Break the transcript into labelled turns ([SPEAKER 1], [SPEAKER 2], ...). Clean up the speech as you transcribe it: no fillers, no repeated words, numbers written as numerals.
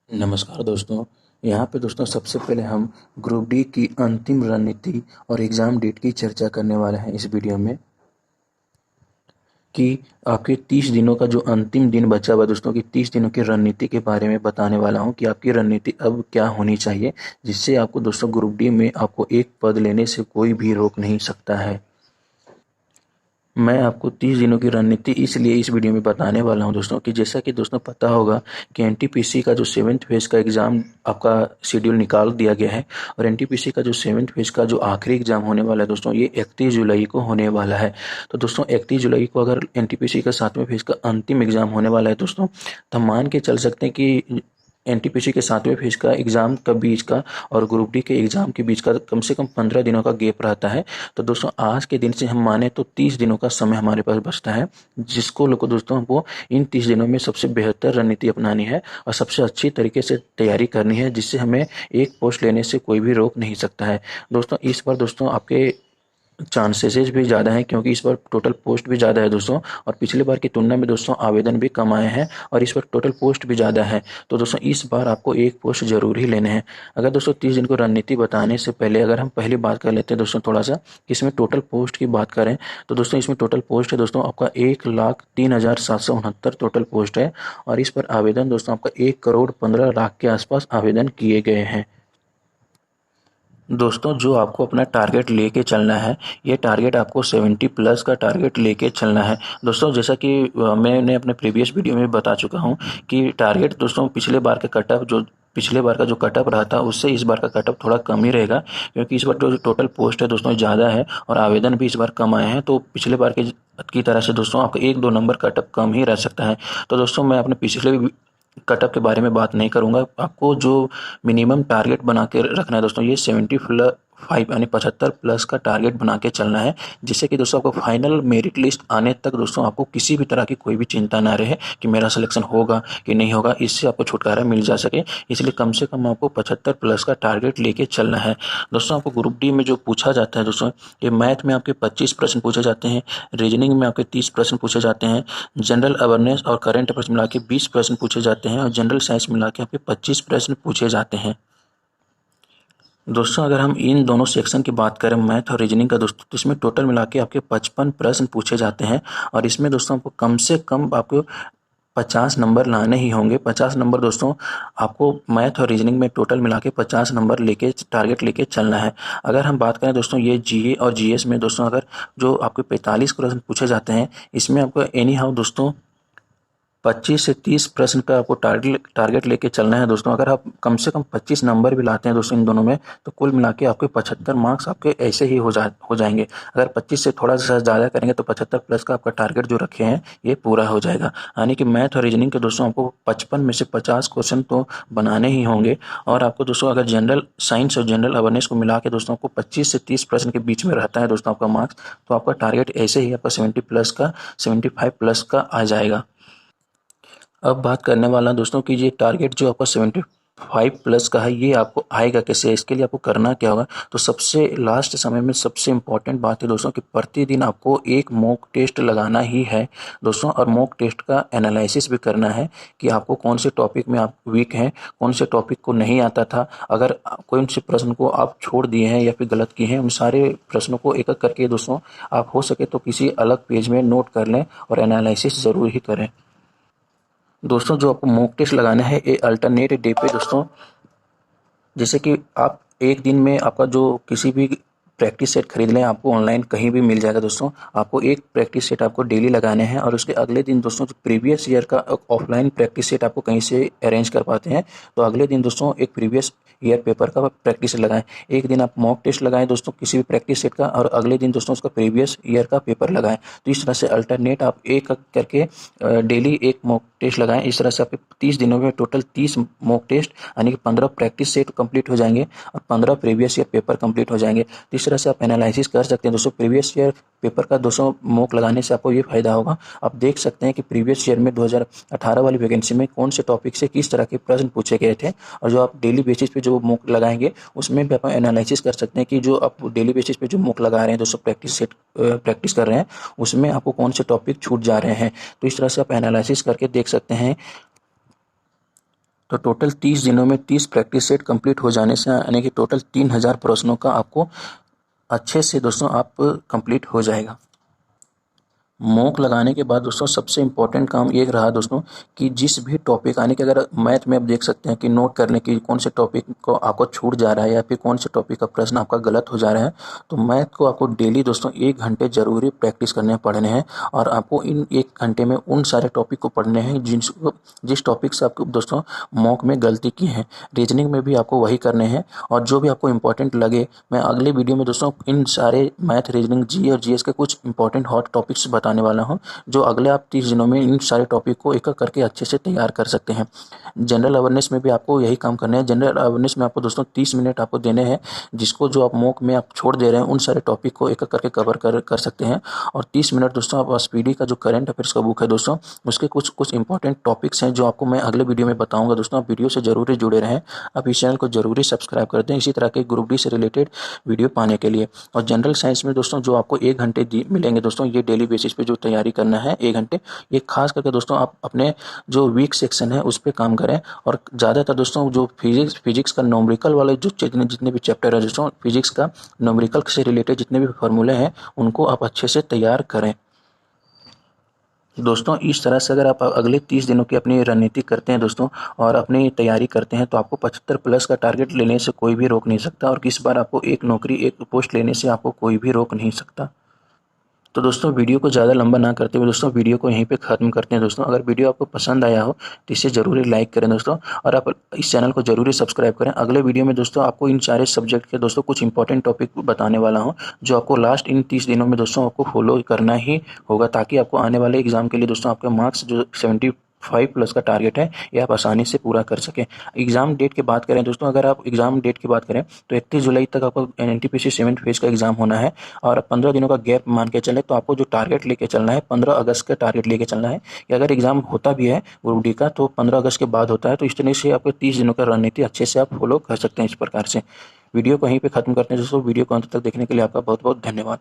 [SPEAKER 1] नमस्कार दोस्तों। यहाँ पे दोस्तों सबसे पहले हम ग्रुप डी की अंतिम रणनीति और एग्ज़ाम डेट की चर्चा करने वाले हैं इस वीडियो में कि आपके 30 दिनों का जो अंतिम दिन बचा हुआ है दोस्तों की 30 दिनों की रणनीति के बारे में बताने वाला हूँ कि आपकी रणनीति अब क्या होनी चाहिए, जिससे आपको दोस्तों ग्रुप डी में आपको एक पद लेने से कोई भी रोक नहीं सकता है। मैं आपको 30 दिनों की रणनीति इसलिए इस वीडियो में बताने वाला हूं दोस्तों कि जैसा कि दोस्तों पता होगा कि एनटीपीसी का जो 7th फेज़ का एग्ज़ाम आपका शेड्यूल निकाल दिया गया है और एनटीपीसी का जो 7th फेज़ का जो आखिरी एग्ज़ाम होने वाला है दोस्तों ये 31 जुलाई को होने वाला है। तो दोस्तों 31 जुलाई को अगर एनटीपीसी का 7वें फेज़ का अंतिम एग्ज़ाम होने वाला है दोस्तों, तो हम मान के चल सकते हैं कि एनटीपीसी के 7वें फेज़ का एग्ज़ाम का बीच का और ग्रुप डी के एग्ज़ाम के बीच का कम से कम 15 दिनों का गैप रहता है। तो दोस्तों आज के दिन से हम माने तो 30 दिनों का समय हमारे पास बचता है, जिसको लोग दोस्तों हमको इन 30 दिनों में सबसे बेहतर रणनीति अपनानी है और सबसे अच्छी तरीके से तैयारी करनी है, जिससे हमें एक पोस्ट लेने से कोई भी रोक नहीं सकता है। दोस्तों इस बार दोस्तों आपके चांसेस भी ज़्यादा हैं, क्योंकि इस बार टोटल पोस्ट भी ज़्यादा है दोस्तों, और पिछली बार की तुलना में दोस्तों आवेदन भी कम आए हैं और इस बार टोटल पोस्ट भी ज़्यादा है। तो दोस्तों इस बार आपको एक पोस्ट जरूर ही लेने हैं। अगर दोस्तों 30 दिन को रणनीति बताने से पहले अगर हम पहली बात कर लेते हैं दोस्तों थोड़ा सा इसमें टोटल पोस्ट की बात करें, तो दोस्तों इसमें टोटल पोस्ट है दोस्तों आपका 1,03,769 टोटल पोस्ट है और इस पर आवेदन दोस्तों आपका 1,15,00,000 के आसपास आवेदन किए गए हैं। दोस्तों जो आपको अपना टारगेट लेके चलना है, ये टारगेट आपको 70 प्लस का टारगेट लेके चलना है दोस्तों। जैसा कि मैंने अपने प्रीवियस वीडियो में बता चुका हूँ कि टारगेट दोस्तों पिछले बार के कटअप जो पिछले बार का जो कटअप रहा था उससे इस बार का कटअप थोड़ा कम ही रहेगा, क्योंकि इस बार जो टोटल पोस्ट है दोस्तों ज़्यादा है और आवेदन भी इस बार कम आए हैं। तो पिछले बार के की तरह से दोस्तों आपका 1-2 नंबर कटअप कम ही रह सकता है। तो दोस्तों मैं अपने पिछले कटअप के बारे में बात नहीं करूंगा। आपको जो मिनिमम टारगेट बना के रखना है दोस्तों ये 75 यानी 75 प्लस का टारगेट बना के चलना है, जिससे कि दोस्तों आपको फाइनल मेरिट लिस्ट आने तक दोस्तों आपको किसी भी तरह की कोई भी चिंता ना रहे कि मेरा सिलेक्शन होगा कि नहीं होगा, इससे आपको छुटकारा मिल जा सके। इसलिए कम से कम आपको 75 प्लस का टारगेट लेके चलना है दोस्तों। आपको ग्रुप डी में जो पूछा जाता है दोस्तों, ये मैथ में आपके 25 प्रश्न पूछे जाते हैं, रीजनिंग में आपके 30 प्रश्न पूछे जाते हैं, जनरल अवेयरनेस और करंट अफेयर्स मिला के 20 प्रश्न पूछे जाते हैं और जनरल साइंस मिला के आपके 25 प्रश्न पूछे जाते हैं दोस्तों। अगर हम इन दोनों सेक्शन की बात करें मैथ और रीजनिंग का दोस्तों, तो इसमें टोटल मिला के आपके 55 प्रश्न पूछे जाते हैं और इसमें दोस्तों आपको कम से कम आपको 50 नंबर लाने ही होंगे। 50 नंबर दोस्तों आपको मैथ और रीजनिंग में टोटल मिला के 50 नंबर लेके टारगेट लेके चलना है। अगर हम बात करें दोस्तों ये जीए और जीएस में दोस्तों अगर जो आपके 45 प्रश्न पूछे जाते हैं, इसमें आपको एनी हाउ दोस्तों 25 से 30 प्रश्न का आपको टारगेट लेके चलना है दोस्तों। अगर आप कम से कम 25 नंबर भी लाते हैं दोस्तों इन दोनों में, तो कुल मिला के आपके 75 मार्क्स आपके ऐसे ही हो जाएंगे। अगर 25 से थोड़ा सा ज़्यादा करेंगे तो 75 प्लस का आपका टारगेट जो रखे हैं ये पूरा हो जाएगा। यानी कि मैथ और रीजनिंग के दोस्तों आपको 55 में से 50 क्वेश्चन तो बनाने ही होंगे और आपको दोस्तों अगर जनरल साइंस और जनरल अवेयरनेस को मिला के दोस्तों आपको 25 से 30 प्रश्न के बीच में रहता है दोस्तों आपका मार्क्स, तो आपका टारगेट ऐसे ही आपका 70 प्लस का 75 प्लस का आ जाएगा। अब बात करने वाला दोस्तों कि ये टारगेट जो आपका 75 प्लस का है ये आपको आएगा कैसे, इसके लिए आपको करना क्या होगा। तो सबसे लास्ट समय में सबसे इम्पोर्टेंट बात है दोस्तों कि प्रतिदिन आपको एक मॉक टेस्ट लगाना ही है दोस्तों, और मॉक टेस्ट का एनालिसिस भी करना है कि आपको कौन से टॉपिक में आप वीक हैं, कौन से टॉपिक को नहीं आता था, अगर कौन से प्रश्न को आप छोड़ दिए हैं या फिर गलत किए हैं, उन सारे प्रश्नों को एक एक करके दोस्तों आप हो सके तो किसी अलग पेज में नोट कर लें और एनालिसिस ज़रूर ही करें दोस्तों। जो आपको मॉक टेस्ट लगाना है ये अल्टरनेट डे पे दोस्तों, जैसे कि आप एक दिन में आपका जो किसी भी प्रैक्टिस सेट खरीद लें, आपको ऑनलाइन कहीं भी मिल जाएगा दोस्तों। आपको एक प्रैक्टिस सेट आपको डेली लगाने हैं और उसके अगले दिन दोस्तों जो प्रीवियस ईयर का ऑफलाइन प्रैक्टिस सेट आपको कहीं से अरेंज कर पाते हैं, तो अगले दिन दोस्तों एक प्रीवियस ईयर पेपर का प्रैक्टिस सेट लगाएं। एक दिन आप मॉक टेस्ट लगाएं दोस्तों किसी भी प्रैक्टिस सेट का और अगले दिन दोस्तों उसका प्रीवियस ईयर का पेपर लगाएं। तो इस तरह से अल्टरनेट आप एक करके डेली एक मॉक टेस्ट लगाएं। इस तरह से आपके 30 दिनों में टोटल 30 मॉक टेस्ट यानी कि 15 प्रैक्टिस सेट कंप्लीट हो जाएंगे और 15 प्रीवियस ईयर पेपर कंप्लीट हो जाएंगे। तो इस तरह से आप एनालिसिस कर सकते हैं दोस्तों। प्रीवियस ईयर पेपर का 200 मॉक लगाने से आपको ये फायदा होगा, आप देख सकते हैं कि प्रीवियस ईयर में 2018 वाली वैकेंसी में कौन से टॉपिक से किस तरह के प्रश्न पूछे गए थे, और जो आप डेली बेसिस पे जो मॉक लगाएंगे उसमें भी आप एनालिसिस कर सकते हैं कि जो आप डेली बेसिस पे जो मॉक लगा रहे हैं दोस्तों प्रैक्टिस कर रहे हैं उसमें आपको कौन से टॉपिक छूट जा रहे हैं। तो इस तरह से आप एनालिसिस करके देख सकते हैं तो टोटल 30 दिनों में 30 प्रैक्टिस सेट कंप्लीट हो जाने से यानी कि टोटल 3000 प्रश्नों का आपको अच्छे से दोस्तों आप कंप्लीट हो जाएगा। मॉक लगाने के बाद दोस्तों सबसे इम्पोर्टेंट काम ये रहा दोस्तों कि जिस भी टॉपिक आने के, अगर मैथ में आप देख सकते हैं कि नोट करने की कौन से टॉपिक को आपको छूट जा रहा है या फिर कौन से टॉपिक का प्रश्न आपका गलत हो जा रहा है, तो मैथ को आपको डेली दोस्तों 1 घंटे जरूरी प्रैक्टिस करने पड़ने हैं और आपको इन 1 घंटे में उन सारे टॉपिक को पढ़ने हैं जिस टॉपिक से आपको दोस्तों मॉक में गलती की है। रीजनिंग में भी आपको वही करने हैं और जो भी आपको इंपॉर्टेंट लगे, मैं अगले वीडियो में दोस्तों इन सारे मैथ, रीजनिंग, जी और जीएस के कुछ इंपॉर्टेंट हॉट टॉपिक्स बताने वाला हूं, जो अगले आप 30 दिनों में इन सारे टॉपिक को एक एक करके अच्छे से तैयार कर सकते हैं। जनरल अवेयरनेस में भी आपको यही काम करना है। जनरल अवेयरनेस में आपको दोस्तों 30 मिनट आपको देने हैं, जिसको जो आप मॉक में आप छोड़ दे रहे हैं उन सारे टॉपिक को एक एक करके कवर कर सकते हैं। और 30 मिनट दोस्तों आप स्पीडी का जो करंट अफेयर्स का बुक है दोस्तों, उसके कुछ इंपॉर्टेंट टॉपिक्स हैं जो आपको मैं अगले वीडियो में बताऊंगा। दोस्तों आप वीडियो से जरूर जुड़े रहें, आप इस चैनल को जरूरी सब्सक्राइब कर दें इसी तरह के ग्रुप डी से रिलेटेड वीडियो पाने के लिए। और जनरल साइंस में दोस्तों जो आपको 1 घंटे मिलेंगे दोस्तों, ये डेली बेसिस पे जो तैयारी करना है 1 घंटे, ये खास करके दोस्तों आप अपने जो वीक सेक्शन है उस पर काम करें। और ज़्यादातर दोस्तों जो फिजिक्स का न्यूमेरिकल वाले जो जितने भी चैप्टर है दोस्तों, फिजिक्स का न्यूमेरिकल से रिलेटेड जितने भी फॉर्मूले हैं उनको आप अच्छे से तैयार करें। दोस्तों इस तरह से अगर आप अगले 30 दिनों की अपनी रणनीति करते हैं दोस्तों और अपनी तैयारी करते हैं, तो आपको 75 प्लस का टारगेट लेने से कोई भी रोक नहीं सकता और इस बार आपको एक नौकरी, एक पोस्ट लेने से आपको कोई भी रोक नहीं सकता। तो दोस्तों वीडियो को ज़्यादा लंबा ना करते हुए दोस्तों वीडियो को यहीं पे ख़त्म करते हैं। दोस्तों अगर वीडियो आपको पसंद आया हो तो इसे ज़रूर लाइक करें दोस्तों, और आप इस चैनल को ज़रूर सब्सक्राइब करें। अगले वीडियो में दोस्तों आपको इन सारे सब्जेक्ट के दोस्तों कुछ इंपॉर्टेंट टॉपिक बताने वाला हूँ, जो आपको लास्ट इन 30 दिनों में दोस्तों आपको फॉलो करना ही होगा, ताकि आपको आने वाले एग्जाम के लिए दोस्तों आपके मार्क्स जो 75 प्लस का टारगेट है ये आप आसानी से पूरा कर सकें। एग्जाम डेट की बात करें दोस्तों, अगर आप एग्जाम डेट की बात करें तो 31 जुलाई तक आपको एनटीपीसी 7th फेज का एग्जाम होना है और 15 दिनों का गैप मान के चले तो आपको जो टारगेट लेके चलना है 15 अगस्त का टारगेट लेके चलना है। कि अगर एग्जाम होता भी है ग्रुप डी का तो 15 अगस्त के बाद होता है, तो इस तरह से आपको 30 दिनों का रणनीति अच्छे से आप फॉलो कर सकते हैं। इस प्रकार से वीडियो को यहीं पर खत्म करते हैं दोस्तों। वीडियो को अंत तक देखने के लिए आपका बहुत बहुत धन्यवाद।